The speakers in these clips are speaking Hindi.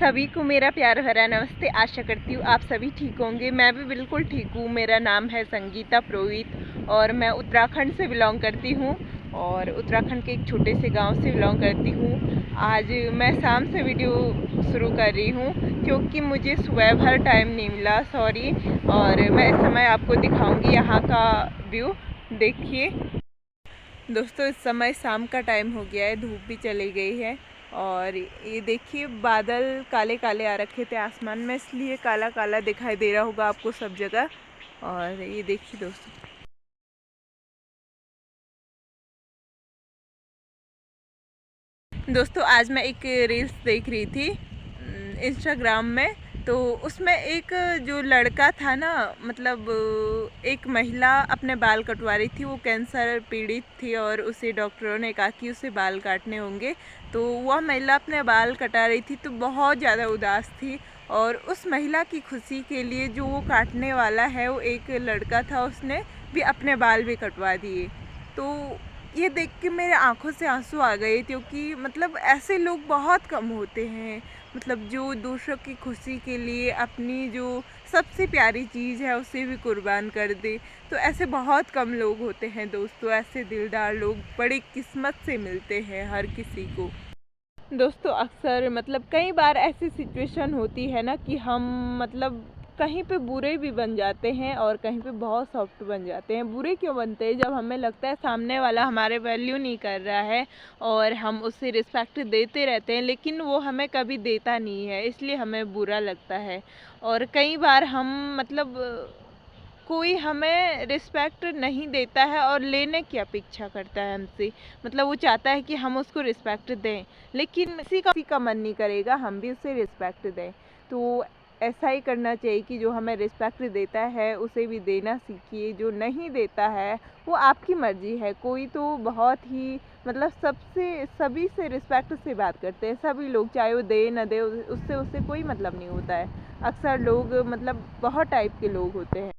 सभी को मेरा प्यार भरा नमस्ते। आशा करती हूँ आप सभी ठीक होंगे। मैं भी बिल्कुल ठीक हूँ। मेरा नाम है संगीता पुरोहित और मैं उत्तराखंड से बिलोंग करती हूँ और उत्तराखंड के एक छोटे से गांव से बिलोंग करती हूँ। आज मैं शाम से वीडियो शुरू कर रही हूँ क्योंकि मुझे सुबह भर टाइम नहीं मिला, सॉरी। और मैं इस समय आपको दिखाऊँगी यहाँ का व्यू। देखिए दोस्तों, इस समय शाम का टाइम हो गया है, धूप भी चली गई है और ये देखिए बादल काले काले आ रखे थे आसमान में, इसलिए काला काला दिखाई दे रहा होगा आपको सब जगह। और ये देखिए दोस्तों आज मैं एक रील्स देख रही थी इंस्टाग्राम में। तो उसमें एक जो लड़का था ना, मतलब एक महिला अपने बाल कटवा रही थी। वो कैंसर पीड़ित थी और उसे डॉक्टरों ने कहा कि उसे बाल काटने होंगे। तो वह महिला अपने बाल कटा रही थी तो बहुत ज़्यादा उदास थी। और उस महिला की खुशी के लिए जो वो काटने वाला है, वो एक लड़का था, उसने भी अपने बाल भी कटवा दिए। तो ये देख के मेरे आंखों से आंसू आ गए क्योंकि मतलब ऐसे लोग बहुत कम होते हैं, मतलब जो दूसरों की खुशी के लिए अपनी जो सबसे प्यारी चीज़ है उसे भी कुर्बान कर दे। तो ऐसे बहुत कम लोग होते हैं दोस्तों, ऐसे दिलदार लोग बड़ी किस्मत से मिलते हैं हर किसी को। दोस्तों अक्सर मतलब कई बार ऐसी सिचुएशन होती है ना कि हम मतलब कहीं पे बुरे भी बन जाते हैं और कहीं पे बहुत सॉफ्ट बन जाते हैं। बुरे क्यों बनते हैं? जब हमें लगता है सामने वाला हमारे वैल्यू नहीं कर रहा है और हम उसे रिस्पेक्ट देते रहते हैं लेकिन वो हमें कभी देता नहीं है, इसलिए हमें बुरा लगता है। और कई बार हम मतलब कोई हमें रिस्पेक्ट नहीं देता है और लेने की अपेक्षा करता है हमसे, मतलब वो चाहता है कि हम उसको रिस्पेक्ट दें, लेकिन किसी का मन नहीं करेगा हम भी उसे रिस्पेक्ट दें। तो ऐसा ही करना चाहिए कि जो हमें रिस्पेक्ट देता है उसे भी देना सीखिए, जो नहीं देता है वो आपकी मर्ज़ी है। कोई तो बहुत ही मतलब सबसे सभी से रिस्पेक्ट से बात करते हैं सभी लोग, चाहे वो दे न दे उससे उसे कोई मतलब नहीं होता है। अक्सर लोग मतलब बहुत टाइप के लोग होते हैं।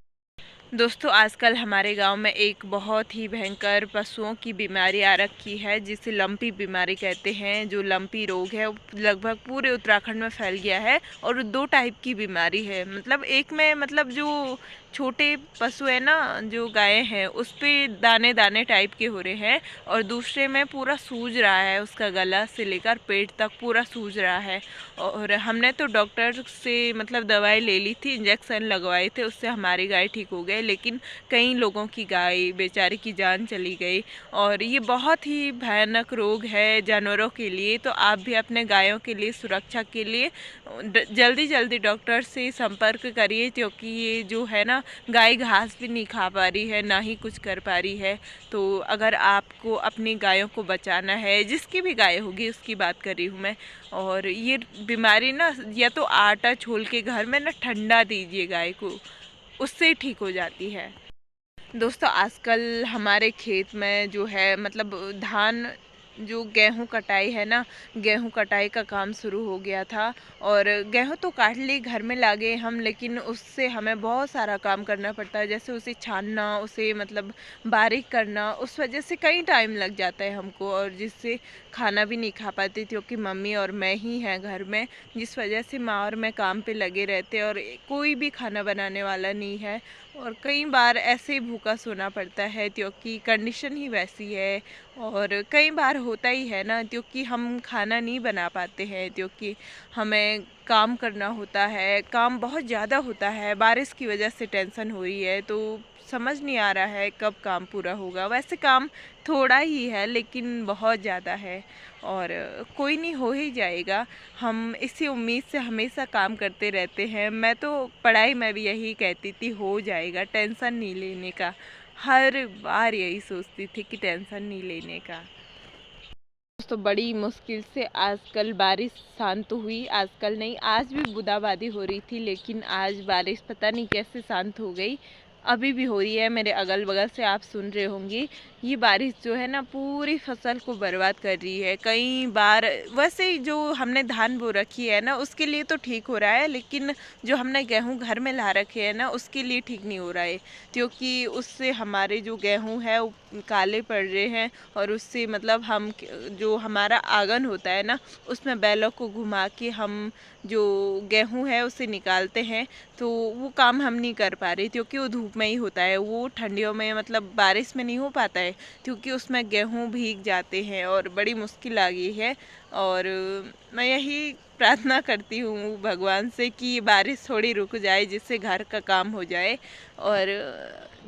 दोस्तों आजकल हमारे गांव में एक बहुत ही भयंकर पशुओं की बीमारी आ रखी है जिसे लंपी बीमारी कहते हैं। जो लंपी रोग है वो लगभग पूरे उत्तराखंड में फैल गया है और दो टाइप की बीमारी है। मतलब एक में मतलब जो छोटे पशु है ना, जो गायें हैं, उस पे दाने दाने टाइप के हो रहे हैं और दूसरे में पूरा सूज रहा है, उसका गला से लेकर पेट तक पूरा सूज रहा है। और हमने तो डॉक्टर से मतलब दवाई ले ली थी, इंजेक्शन लगवाए थे, उससे हमारी गाय ठीक हो गई, लेकिन कई लोगों की गाय बेचारे की जान चली गई। और ये बहुत ही भयानक रोग है जानवरों के लिए। तो आप भी अपने गायों के लिए सुरक्षा के लिए जल्दी जल्दी डॉक्टर से संपर्क करिए क्योंकि ये जो है ना, गाय घास भी नहीं खा पा रही है, ना ही कुछ कर पा रही है। तो अगर आपको अपनी गायों को बचाना है, जिसकी भी गाय होगी उसकी बात कर रही हूँ मैं, और ये बीमारी ना, या तो आटा छोल के घर में ना ठंडा दीजिए गाय को, उससे ठीक हो जाती है। दोस्तों आजकल हमारे खेत में जो है मतलब धान, जो गेहूं कटाई है ना, गेहूं कटाई का काम शुरू हो गया था। और गेहूं तो काट ली, घर में ला गए हम, लेकिन उससे हमें बहुत सारा काम करना पड़ता है, जैसे उसे छानना, उसे मतलब बारीक करना, उस वजह से कई टाइम लग जाता है हमको और जिससे खाना भी नहीं खा पाती क्योंकि मम्मी और मैं ही हैं घर में, जिस वजह से माँ और मैं काम पे लगे रहते और कोई भी खाना बनाने वाला नहीं है। और कई बार ऐसे ही भूखा सोना पड़ता है क्योंकि कंडीशन ही वैसी है। और कई बार होता ही है ना, क्योंकि हम खाना नहीं बना पाते हैं, क्योंकि हमें काम करना होता है, काम बहुत ज़्यादा होता है, बारिश की वजह से टेंशन हो रही है, तो समझ नहीं आ रहा है कब काम पूरा होगा। वैसे काम थोड़ा ही है लेकिन बहुत ज़्यादा है और कोई नहीं, हो ही जाएगा। हम इसी उम्मीद से हमेशा काम करते रहते हैं। मैं तो पढ़ाई में भी यही कहती थी, हो जाएगा, टेंशन नहीं लेने का। हर बार यही सोचती थी कि टेंशन नहीं लेने का। तो बड़ी मुश्किल से आजकल बारिश शांत हुई, आजकल नहीं, आज भी बूंदाबांदी हो रही थी लेकिन आज बारिश पता नहीं कैसे शांत हो गई। अभी भी हो रही है, मेरे अगल बगल से आप सुन रहे होंगे। ये बारिश जो है ना पूरी फसल को बर्बाद कर रही है। कई बार वैसे ही जो हमने धान बो रखी है ना उसके लिए तो ठीक हो रहा है, लेकिन जो हमने गेहूं घर में ला रखे हैं ना उसके लिए ठीक नहीं हो रहा है, क्योंकि उससे हमारे जो गेहूं है वो काले पड़ रहे हैं। और उससे मतलब हम जो हमारा आंगन होता है ना उसमें बैलों को घुमा के हम जो गेहूं है उसे निकालते हैं, तो वो काम हम नहीं कर पा रहे क्योंकि वो धूप में ही होता है। वो ठंडियों में मतलब बारिश में नहीं हो पाता है, क्योंकि उसमें गेहूं भीग जाते हैं और बड़ी मुश्किल आ गई है। और मैं यही प्रार्थना करती हूँ भगवान से कि ये बारिश थोड़ी रुक जाए जिससे घर का काम हो जाए। और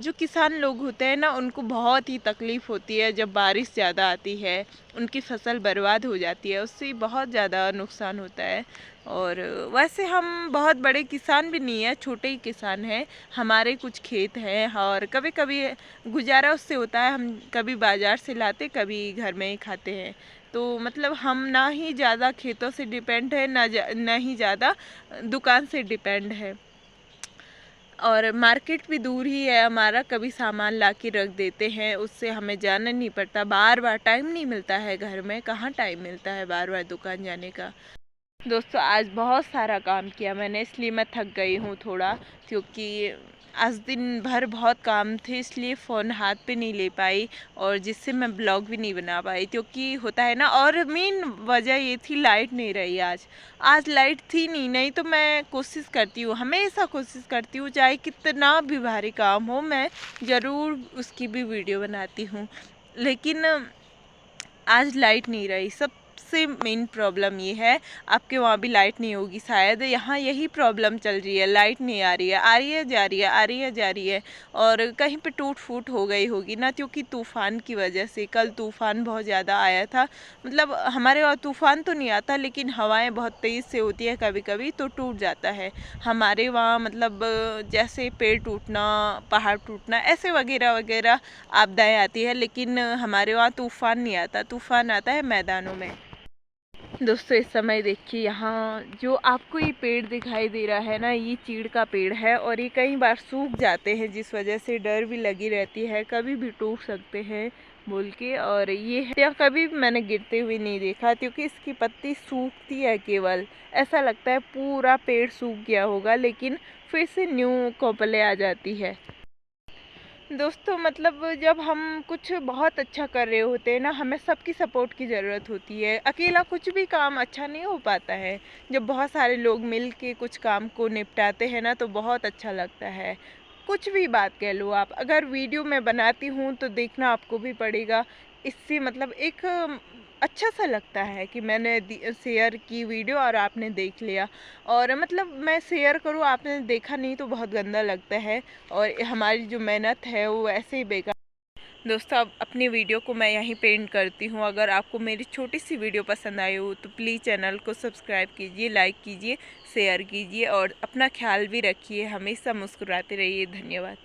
जो किसान लोग होते हैं ना उनको बहुत ही तकलीफ़ होती है जब बारिश ज़्यादा आती है, उनकी फसल बर्बाद हो जाती है, उससे बहुत ज़्यादा नुकसान होता है। और वैसे हम बहुत बड़े किसान भी नहीं हैं, छोटे ही किसान हैं। हमारे कुछ खेत हैं और कभी कभी गुजारा उससे होता है। हम कभी बाज़ार से लाते, कभी घर में ही खाते हैं। तो मतलब हम ना ही ज़्यादा खेतों से डिपेंड है, ना ही ज़्यादा दुकान से डिपेंड है। और मार्केट भी दूर ही है हमारा, कभी सामान ला के रख देते हैं, उससे हमें जाना नहीं पड़ता। बार बार टाइम नहीं मिलता है, घर में कहाँ टाइम मिलता है बार बार दुकान जाने का। दोस्तों आज बहुत सारा काम किया मैंने, इसलिए मैं थक गई हूँ थोड़ा, क्योंकि आज दिन भर बहुत काम थे, इसलिए फ़ोन हाथ पे नहीं ले पाई और जिससे मैं ब्लॉग भी नहीं बना पाई, क्योंकि होता है ना। और मेन वजह ये थी लाइट नहीं रही आज लाइट थी नहीं तो मैं कोशिश करती हूँ, हमेशा कोशिश करती हूँ, चाहे कितना भी भारी काम हो मैं ज़रूर उसकी भी वीडियो बनाती हूँ। लेकिन आज लाइट नहीं रही। सबसे मेन प्रॉब्लम ये है, आपके वहाँ भी लाइट नहीं होगी शायद, यहाँ यही प्रॉब्लम चल रही है, लाइट नहीं आ रही है, आ रही है जा रही है, आ रही है जा रही है। और कहीं पे टूट फूट हो गई होगी ना, क्योंकि तूफ़ान की वजह से। कल तूफ़ान बहुत ज़्यादा आया था, मतलब हमारे वहाँ तूफ़ान तो नहीं आता लेकिन हवाएं बहुत तेज़ से होती है, कभी कभी तो टूट जाता है हमारे वहाँ। मतलब जैसे पेड़ टूटना, पहाड़ टूटना, ऐसे वगैरह वगैरह आपदाएं आती है, लेकिन हमारे वहाँ तूफ़ान नहीं आता, तूफ़ान आता है मैदानों में। दोस्तों इस समय देखिए, यहाँ जो आपको ये पेड़ दिखाई दे रहा है ना, ये चीड़ का पेड़ है और ये कई बार सूख जाते हैं, जिस वजह से डर भी लगी रहती है, कभी भी टूट सकते हैं बोल के। और ये है, कभी भी मैंने गिरते हुए नहीं देखा, क्योंकि इसकी पत्ती सूखती है केवल, ऐसा लगता है पूरा पेड़ सूख गया होगा, लेकिन फिर से न्यू कोपले आ जाती है। दोस्तों मतलब जब हम कुछ बहुत अच्छा कर रहे होते हैं ना, हमें सबकी सपोर्ट की ज़रूरत होती है, अकेला कुछ भी काम अच्छा नहीं हो पाता है। जब बहुत सारे लोग मिल के कुछ काम को निपटाते हैं ना तो बहुत अच्छा लगता है। कुछ भी बात कह लो आप, अगर वीडियो मैं बनाती हूँ तो देखना आपको भी पड़ेगा, इससे मतलब एक अच्छा सा लगता है कि मैंने शेयर की वीडियो और आपने देख लिया। और मतलब मैं शेयर करूँ, आपने देखा नहीं तो बहुत गंदा लगता है, और हमारी जो मेहनत है वो ऐसे ही बेकार। दोस्तों अब अपनी वीडियो को मैं यहीं पे एंड करती हूँ। अगर आपको मेरी छोटी सी वीडियो पसंद आई हो तो प्लीज़ चैनल को सब्सक्राइब कीजिए, लाइक कीजिए, शेयर कीजिए और अपना ख्याल भी रखिए। हमेशा मुस्कुराते रहिए। धन्यवाद।